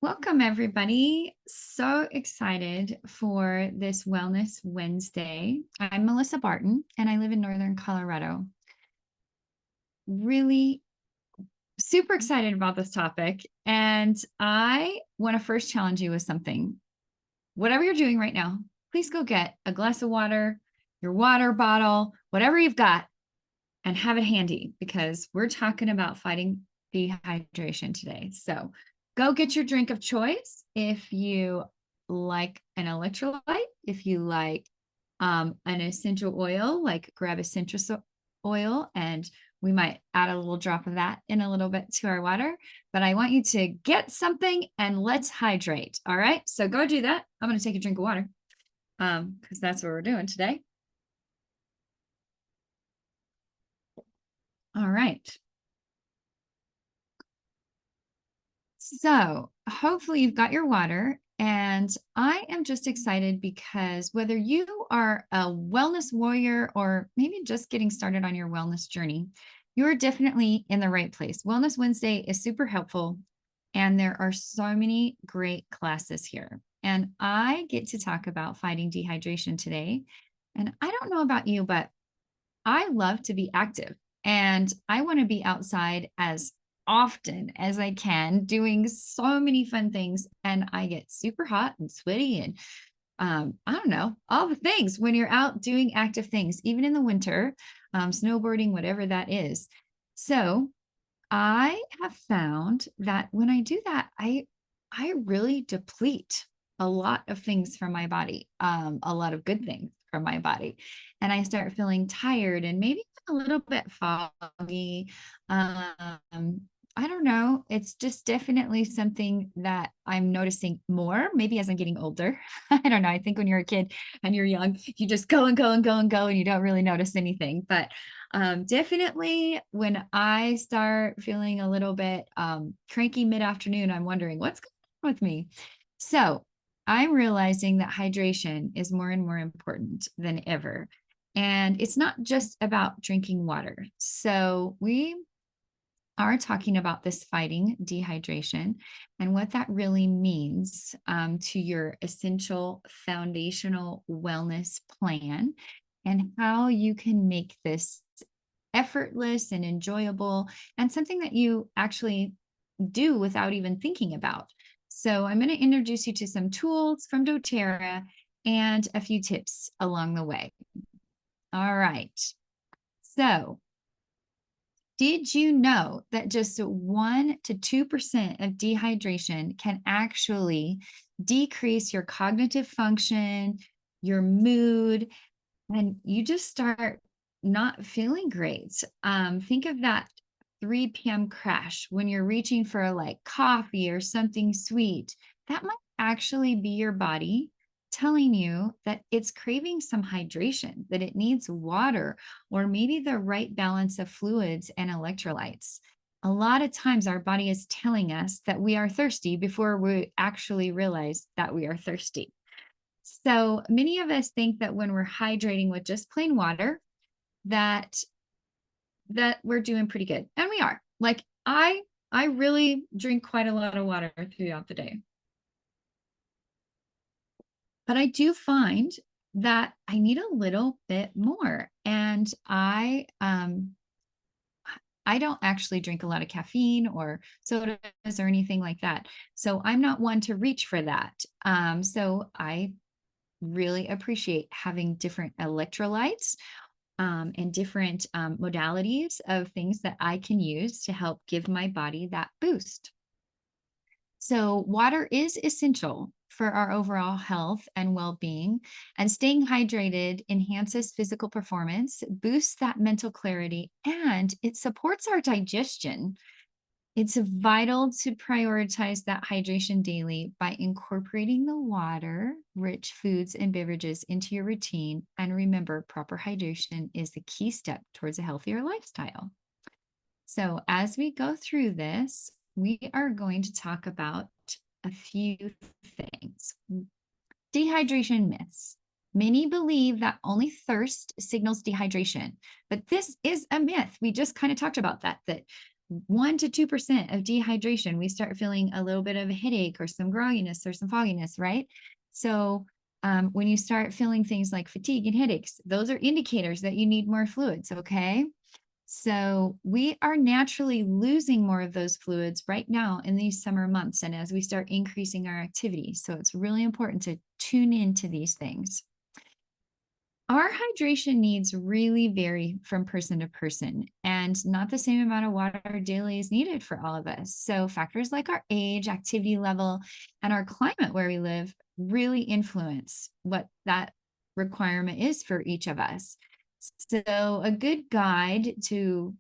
Welcome, everybody. So excited for this Wellness Wednesday. I'm Melissa Barton, and I live in Northern Colorado. Really super excited about this topic. And I want to first challenge you with something. Whatever you're doing right now, please go get a glass of water, your water bottle, whatever you've got, and have it handy because we're talking about fighting dehydration today. So go get your drink of choice. If you like an electrolyte, if you like an essential oil, like grab essential oil, and we might add a little drop of that in a little bit to our water. But I want you to get something and let's hydrate. All right. So go do that. I'm going to take a drink of water because that's what we're doing today. All right. So hopefully you've got your water, and I am just excited because whether you are a wellness warrior or maybe just getting started on your wellness journey, you're definitely in the right place. Wellness Wednesday is super helpful, and there are so many great classes here. And I get to talk about fighting dehydration today. And I don't know about you, but I love to be active and I want to be outside as often as I can, doing so many fun things. And I get super hot and sweaty and I don't know, all the things when you're out doing active things, even in the winter, snowboarding, whatever that is. So I have found that when I do that, I really deplete a lot of things from my body, a lot of good things from my body. And I start feeling tired and maybe a little bit foggy. I don't know. It's just definitely something that I'm noticing more, maybe as I'm getting older. I don't know. I think when you're a kid and you're young, you just go and go and go and go, and you don't really notice anything. But definitely when I start feeling a little bit cranky mid-afternoon, I'm wondering what's going on with me. So I'm realizing that hydration is more and more important than ever. And it's not just about drinking water. So we are talking about this fighting dehydration and what that really means to your essential foundational wellness plan and how you can make this effortless and enjoyable and something that you actually do without even thinking about. So I'm going to introduce you to some tools from doTERRA and a few tips along the way. All right. So did you know that just 1 to 2% of dehydration can actually decrease your cognitive function, your mood, and you just start not feeling great? Think of that 3 p.m. crash when you're reaching for like coffee or something sweet. That might actually be your body telling you that it's craving some hydration, that it needs water, or maybe the right balance of fluids and electrolytes. A lot of times, our body is telling us that we are thirsty before we actually realize that we are thirsty. So many of us think that when we're hydrating with just plain water, that we're doing pretty good, and we are. Like I really drink quite a lot of water throughout the day. But I do find that I need a little bit more. And I don't actually drink a lot of caffeine or sodas or anything like that. So I'm not one to reach for that. So I really appreciate having different electrolytes and different modalities of things that I can use to help give my body that boost. So, water is essential for our overall health and well being, and staying hydrated enhances physical performance, boosts that mental clarity, and it supports our digestion. It's vital to prioritize that hydration daily by incorporating the water, rich foods, and beverages into your routine. And remember, proper hydration is the key step towards a healthier lifestyle. So, as we go through this, we are going to talk about a few things. Dehydration myths. Many believe that only thirst signals dehydration, but this is a myth. We just kind of talked about that 1 to 2% of dehydration, we start feeling a little bit of a headache or some grogginess or some fogginess, right? So, when you start feeling things like fatigue and headaches, those are indicators that you need more fluids, okay? So, we are naturally losing more of those fluids right now in these summer months and as we start increasing our activity. So, it's really important to tune into these things. Our hydration needs really vary from person to person, and not the same amount of water daily is needed for all of us. So, factors like our age, activity level, and our climate where we live really influence what that requirement is for each of us. So, a good guide to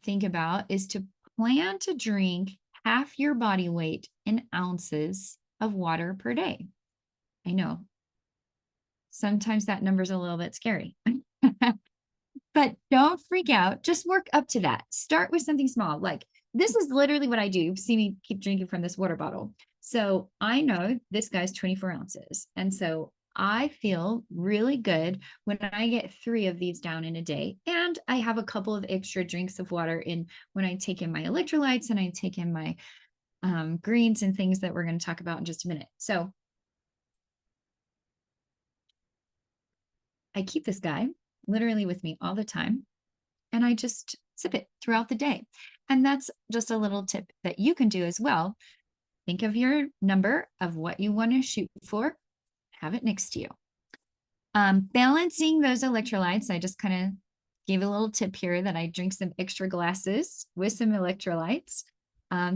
think about is to plan to drink half your body weight in ounces of water per day. I know sometimes that number's a little bit scary. But don't freak out. Just work up to that. Start with something small. Like this is literally what I do. You see me keep drinking from this water bottle. So I know this guy's 24 ounces. And so I feel really good when I get 3 of these down in a day. And I have a couple of extra drinks of water in when I take in my electrolytes and I take in my greens and things that we're going to talk about in just a minute. So I keep this guy literally with me all the time. And I just sip it throughout the day. And that's just a little tip that you can do as well. Think of your number of what you want to shoot for, have it next to you. Balancing those electrolytes, I just kind of gave a little tip here that I drink some extra glasses with some electrolytes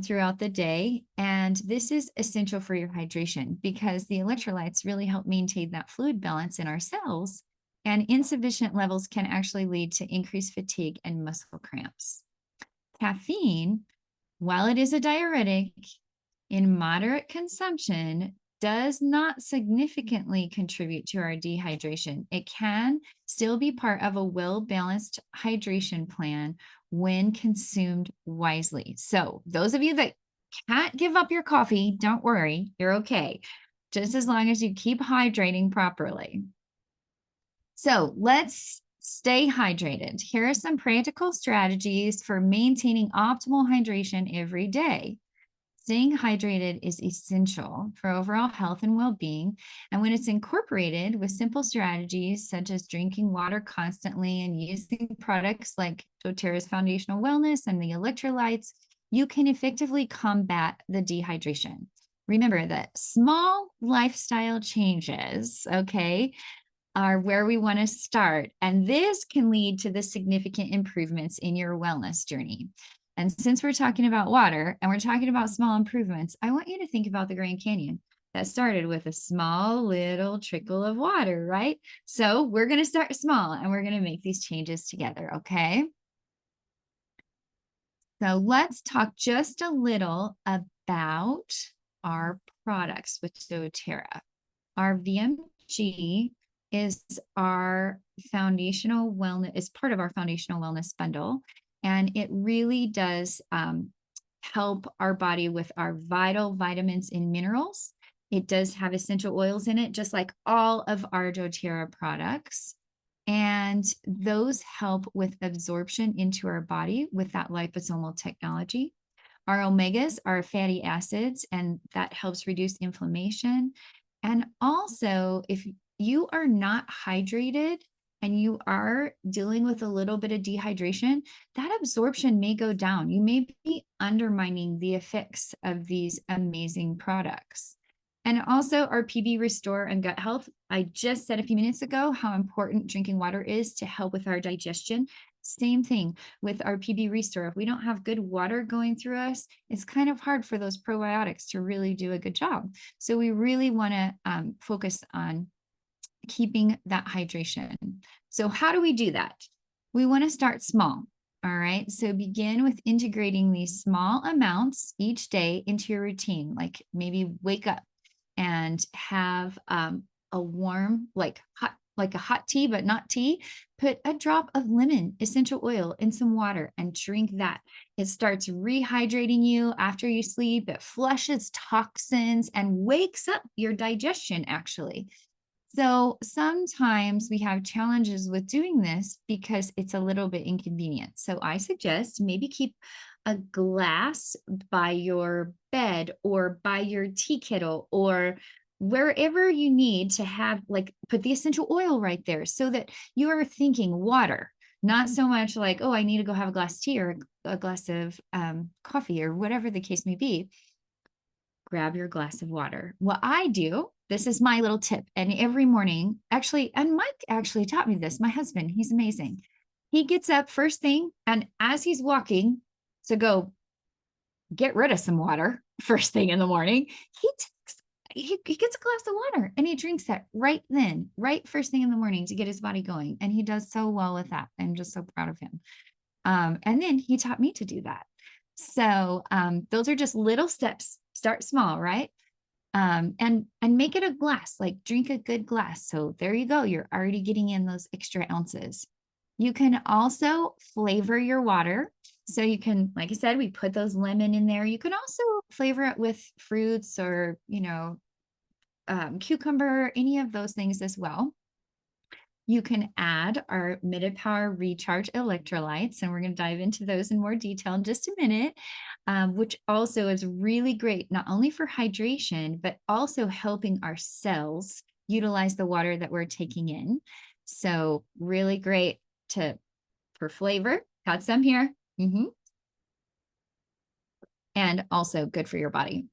throughout the day. And this is essential for your hydration because the electrolytes really help maintain that fluid balance in our cells. And insufficient levels can actually lead to increased fatigue and muscle cramps. Caffeine, while it is a diuretic, in moderate consumption, does not significantly contribute to our dehydration. It can still be part of a well-balanced hydration plan when consumed wisely. So those of you that can't give up your coffee, don't worry, you're okay. Just as long as you keep hydrating properly. So let's stay hydrated. Here are some practical strategies for maintaining optimal hydration every day. Staying hydrated is essential for overall health and well-being. And when it's incorporated with simple strategies such as drinking water constantly and using products like doTERRA's Foundational Wellness and the electrolytes, you can effectively combat the dehydration. Remember that small lifestyle changes, okay, are where we want to start. And this can lead to the significant improvements in your wellness journey. And since we're talking about water and we're talking about small improvements, I want you to think about the Grand Canyon that started with a small little trickle of water, right? So we're going to start small and we're going to make these changes together, okay? So let's talk just a little about our products with doTERRA. Our VMG is our foundational wellness, is part of our foundational wellness bundle. And it really does help our body with our vital vitamins and minerals. It does have essential oils in it, just like all of our doTERRA products. And those help with absorption into our body with that liposomal technology. Our omegas are fatty acids, and that helps reduce inflammation. And also, if you are not hydrated and you are dealing with a little bit of dehydration, that absorption may go down. You may be undermining the effects of these amazing products. And also our PB Restore and gut health. I just said a few minutes ago how important drinking water is to help with our digestion. Same thing with our PB Restore. If we don't have good water going through us, it's kind of hard for those probiotics to really do a good job. So we really want to focus on keeping that hydration. So how do we do that? We want to start small. All right. So begin with integrating these small amounts each day into your routine, like maybe wake up and have a warm, like a hot tea, but not tea. Put a drop of lemon essential oil in some water and drink that. It starts rehydrating you after you sleep. It flushes toxins and wakes up your digestion, actually. So sometimes we have challenges with doing this because it's a little bit inconvenient. So I suggest maybe keep a glass by your bed or by your tea kettle or wherever you need to have, like, put the essential oil right there so that you are thinking water, not so much like, oh, I need to go have a glass of tea or a glass of coffee or whatever the case may be. Grab your glass of water. What I do, this is my little tip. And every morning, actually, and Mike actually taught me this, my husband, he's amazing. He gets up first thing, and as he's walking to go get rid of some water first thing in the morning, he gets a glass of water and he drinks that right then, right first thing in the morning to get his body going. And he does so well with that. I'm just so proud of him. And then he taught me to do that. So those are just little steps. Start small, right? And make it a glass, like drink a good glass. So there you go. You're already getting in those extra ounces. You can also flavor your water. So you can, like I said, we put those lemon in there. You can also flavor it with fruits or, cucumber, any of those things as well. You can add our Mid Power Recharge electrolytes, and we're going to dive into those in more detail in just a minute, which also is really great, not only for hydration, but also helping our cells utilize the water that we're taking in. So really great for flavor. Got some here. And also good for your body.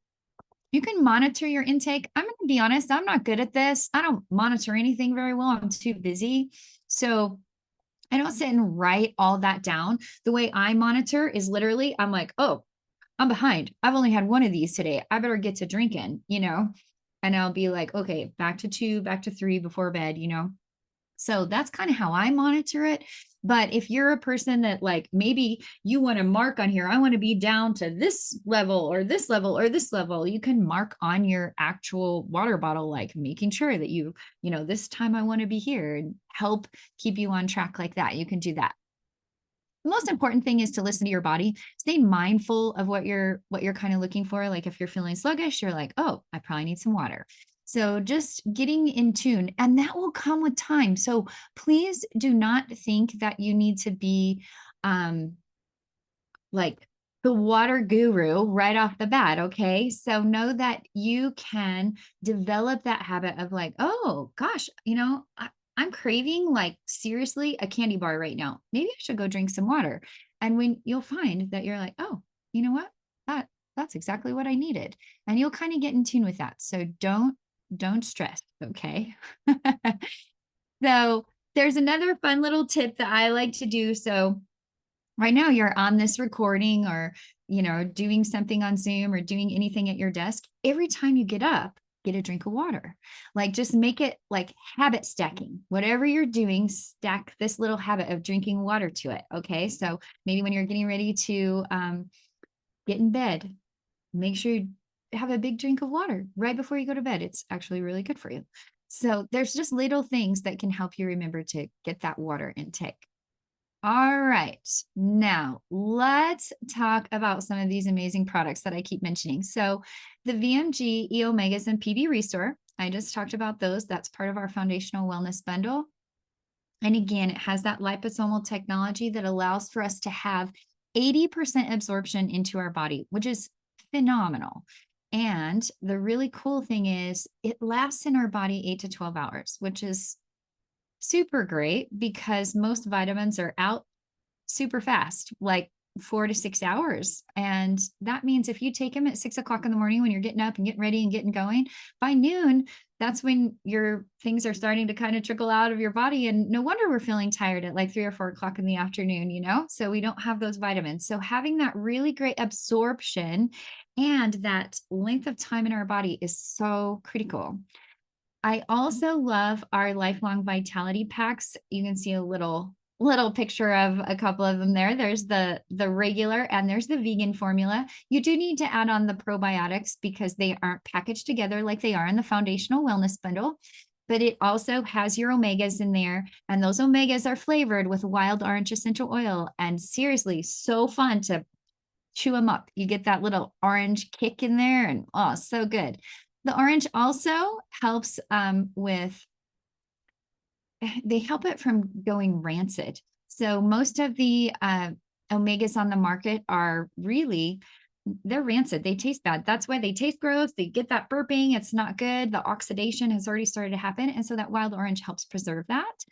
You can monitor your intake. I'm going to be honest, I'm not good at this. I don't monitor anything very well. I'm too busy. So I don't sit and write all that down. The way I monitor is literally, I'm like, oh, I'm behind. I've only had one of these today. I better get to drinking, and I'll be like, okay, back to 2, back to 3 before bed, So that's kind of how I monitor it. But if you're a person that, like, maybe you want to mark on here, I want to be down to this level or this level or this level, you can mark on your actual water bottle, like making sure that this time I want to be here, and help keep you on track like that. You can do that. The most important thing is to listen to your body. Stay mindful of what you're kind of looking for. Like if you're feeling sluggish, you're like, oh, I probably need some water. So just getting in tune, and that will come with time. So please do not think that you need to be like the water guru right off the bat. Okay. So know that you can develop that habit of like, oh gosh, I'm craving, like, seriously, a candy bar right now. Maybe I should go drink some water. And when you'll find that you're like, oh, you know what? That's exactly what I needed. And you'll kind of get in tune with that. So don't stress. Okay. So there's another fun little tip that I like to do. So right now you're on this recording or, doing something on Zoom or doing anything at your desk. Every time you get up, get a drink of water. Like, just make it like habit stacking. Whatever you're doing, stack this little habit of drinking water to it. Okay. So maybe when you're getting ready to get in bed, make sure you have a big drink of water right before you go to bed. It's actually really good for you. So there's just little things that can help you remember to get that water intake. All right. Now let's talk about some of these amazing products that I keep mentioning. So the VMG, E Omegas, and PB Restore, I just talked about those. That's part of our foundational wellness bundle. And again, it has that liposomal technology that allows for us to have 80% absorption into our body, which is phenomenal. And the really cool thing is it lasts in our body 8 to 12 hours, which is super great because most vitamins are out super fast, like 4 to 6 hours. And that means if you take them at 6 o'clock in the morning when you're getting up and getting ready and getting going, by noon, that's when your things are starting to kind of trickle out of your body. And no wonder we're feeling tired at like 3 or 4 o'clock in the afternoon, so we don't have those vitamins. So having that really great absorption and that length of time in our body is so critical. I also love our lifelong vitality packs. You can see a little picture of a couple of them there. There's the regular and there's the vegan formula. You do need to add on the probiotics because they aren't packaged together like they are in the foundational wellness bundle. But it also has your omegas in there, and those omegas are flavored with wild orange essential oil. And seriously, so fun to chew them up. You get that little orange kick in there, and oh, so good. The orange also helps they help it from going rancid. So most of the omegas on the market are really, they're rancid. They taste bad. That's why they taste gross. They get that burping. It's not good. The oxidation has already started to happen. And so that wild orange helps preserve that.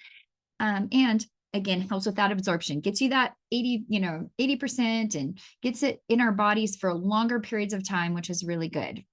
And again, helps with that absorption, gets you that 80%, and gets it in our bodies for longer periods of time, which is really good.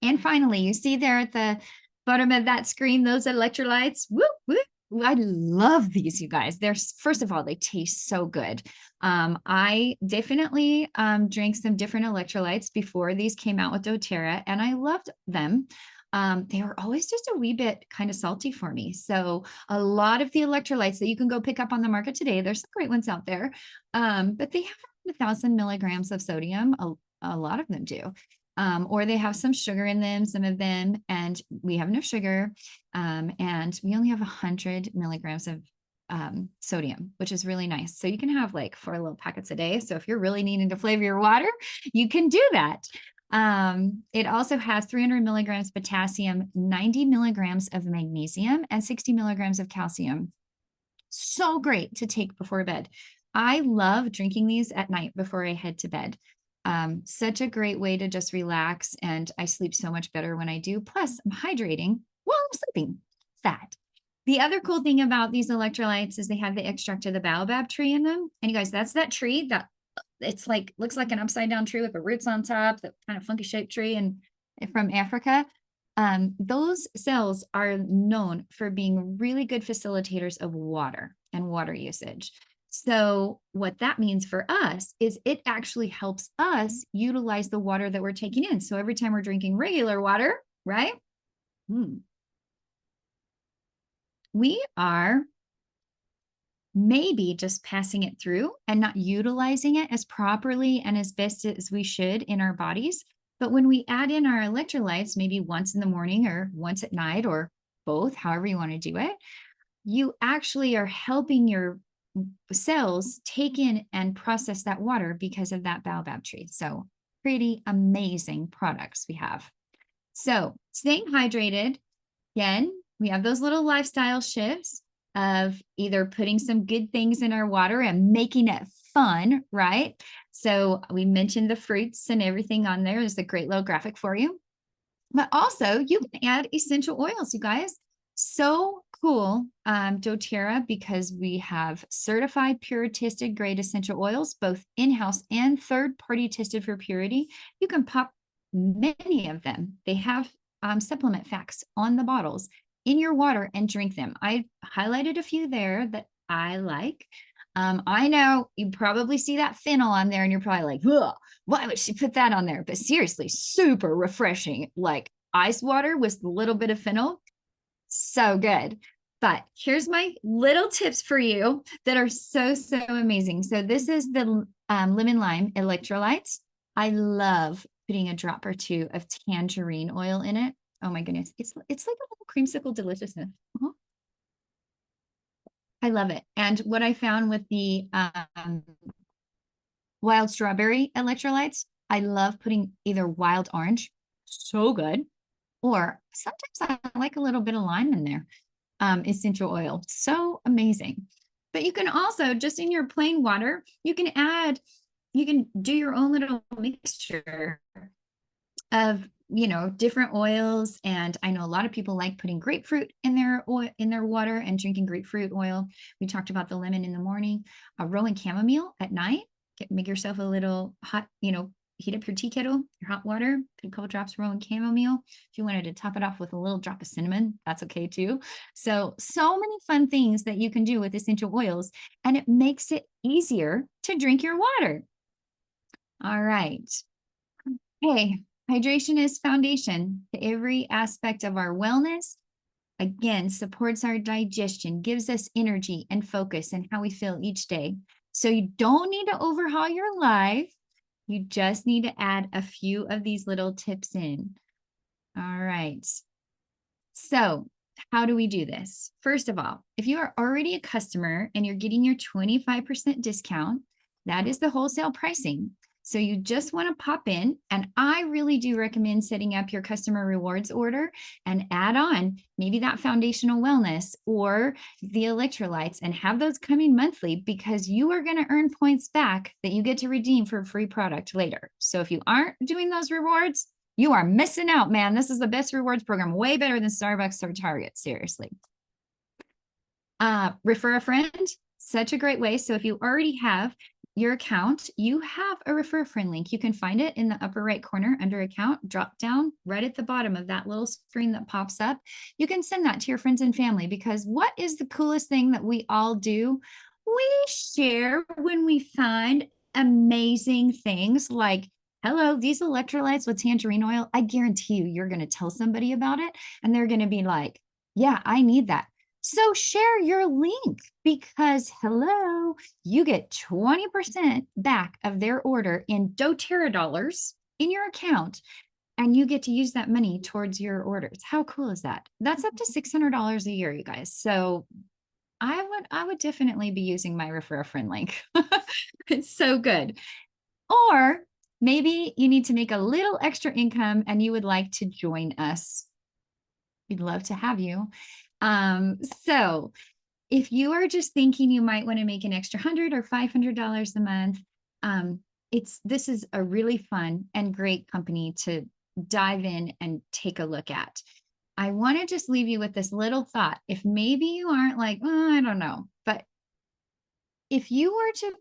And finally, you see there at the bottom of that screen, those electrolytes. Woo, woo. I love these, you guys. They're, first of all, they taste so good. I definitely drank some different electrolytes before these came out with doTERRA, and I loved them. They were always just a wee bit kind of salty for me. So a lot of the electrolytes that you can go pick up on the market today, there's some great ones out there, but they have 1,000 milligrams of sodium. A lot of them do. Or they have some sugar in them, some of them, and we have no sugar. And we only have 100 milligrams of sodium, which is really nice. So you can have like 4 little packets a day. So if you're really needing to flavor your water, you can do that. It also has 300 milligrams of potassium, 90 milligrams of magnesium, and 60 milligrams of calcium. So great to take before bed. I love drinking these at night before I head to bed. Such a great way to just relax, and I sleep so much better when I do. Plus, I'm hydrating while I'm sleeping. That. The other cool thing about these electrolytes is they have the extract of the baobab tree in them. And you guys, that's that tree that it's like, looks like an upside down tree with the roots on top, that kind of funky shaped tree, and from Africa. Those cells are known for being really good facilitators of water and water usage. So what that means for us is it actually helps us utilize the water that we're taking in. So every time we're drinking regular water, right? We are maybe just passing it through and not utilizing it as properly and as best as we should in our bodies. But when we add in our electrolytes, maybe once in the morning or once at night or both, however you want to do it, you actually are helping your cells take in and process that water because of that baobab tree. So pretty amazing products we have. So staying hydrated, again, we have those little lifestyle shifts of either putting some good things in our water and making it fun, right? So we mentioned the fruits and everything on there. There's a great little graphic for you. But also you can add essential oils, you guys. So cool, doTERRA, because we have certified pure tested grade essential oils, both in-house and third-party tested for purity. You can pop many of them. They have supplement facts on the bottles in your water and drink them. I highlighted a few there that I like. I know you probably see that phenol on there and you're probably like, ugh, why would she put that on there? But seriously, super refreshing, like ice water with a little bit of phenol. So good. But here's my little tips for you that are so, so amazing. So this is the lemon lime electrolytes. I love putting a drop or two of tangerine oil in it. Oh my goodness. It's like a little creamsicle deliciousness. I love it. And what I found with the wild strawberry electrolytes, I love putting either wild orange, so good, or sometimes I like a little bit of lime in there, essential oil. So amazing. But you can also, just in your plain water, you can do your own little mixture of, different oils. And I know a lot of people like putting grapefruit in their oil, in their water, and drinking grapefruit oil. We talked about the lemon in the morning, a Rowan chamomile at night. Make yourself a little hot, heat up your tea kettle, your hot water, put a couple drops of Rowan chamomile. If you wanted to top it off with a little drop of cinnamon, that's okay too. So many fun things that you can do with essential oils, and it makes it easier to drink your water. All right. Hey, hydration is foundation to every aspect of our wellness. Again, supports our digestion, gives us energy and focus and how we feel each day. So you don't need to overhaul your life. You just need to add a few of these little tips in. All right. So how do we do this? First of all, if you are already a customer and you're getting your 25% discount, that is the wholesale pricing. So you just want to pop in, and I really do recommend setting up your customer rewards order and add on maybe that foundational wellness or the electrolytes and have those coming monthly, because you are going to earn points back that you get to redeem for a free product later. So if you aren't doing those rewards, you are missing out, man. This is the best rewards program, way better than Starbucks or Target, seriously. Refer a friend, such a great way. So if you already have your account, you have a refer a friend link. You can find it in the upper right corner under account, drop down right at the bottom of that little screen that pops up. You can send that to your friends and family, because what is the coolest thing that we all do? We share when we find amazing things like, hello, these electrolytes with tangerine oil. I guarantee you're going to tell somebody about it and they're going to be like, yeah, I need that. So share your link, because hello, you get 20% back of their order in doTERRA dollars in your account, and you get to use that money towards your orders. How cool is that? That's up to $600 a year, you guys. So I would definitely be using my refer a friend link. It's so good. Or maybe you need to make a little extra income and you would like to join us. We'd love to have you. So if you are just thinking you might want to make an extra $100 or $500 a month, this is a really fun and great company to dive in and take a look at. I want to just leave you with this little thought. If maybe you aren't like, oh, I don't know, but if you were to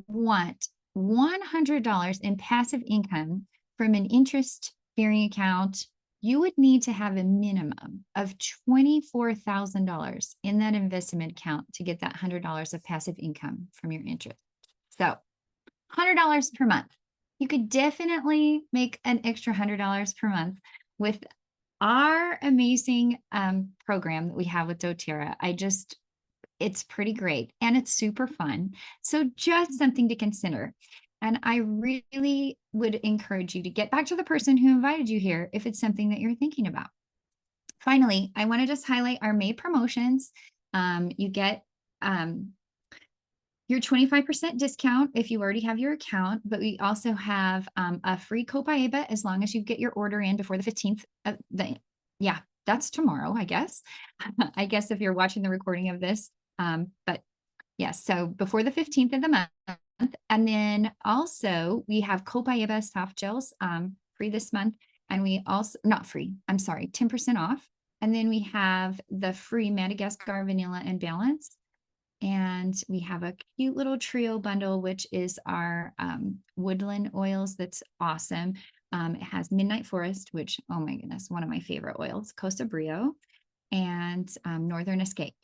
want $100 in passive income from an interest bearing account, you would need to have a minimum of $24,000 in that investment account to get that $100 of passive income from your interest. So $100 per month. You could definitely make an extra $100 per month with our amazing program that we have with doTERRA. It's pretty great and it's super fun. So just something to consider. And I really would encourage you to get back to the person who invited you here if it's something that you're thinking about. Finally, I want to just highlight our May promotions. You get your 25% discount if you already have your account, but we also have a free Copaeba as long as you get your order in before the 15th of yeah, that's tomorrow, I guess. I guess if you're watching the recording of this. But yes, so before the 15th of the month. And then also we have Copaeba soft gels free this month. And we also, not free, I'm sorry, 10% off. And then we have the free Madagascar vanilla and balance. And we have a cute little trio bundle, which is our woodland oils. That's awesome. It has Midnight Forest, which, oh my goodness, one of my favorite oils, Costa Brio, and Northern Escape.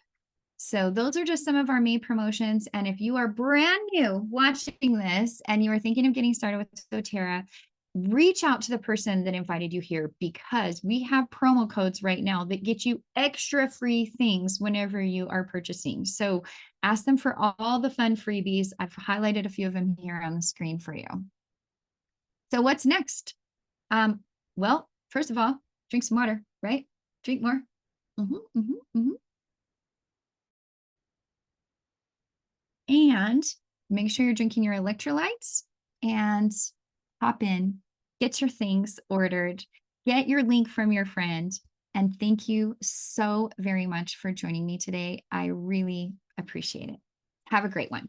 So those are just some of our May promotions. And if you are brand new watching this and you are thinking of getting started with doTERRA, reach out to the person that invited you here, because we have promo codes right now that get you extra free things whenever you are purchasing. So ask them for all the fun freebies. I've highlighted a few of them here on the screen for you. So what's next? Well, first of all, drink some water, right? Drink more. And make sure you're drinking your electrolytes and hop in, get your things ordered, get your link from your friend. And thank you so very much for joining me today. I really appreciate it. Have a great one.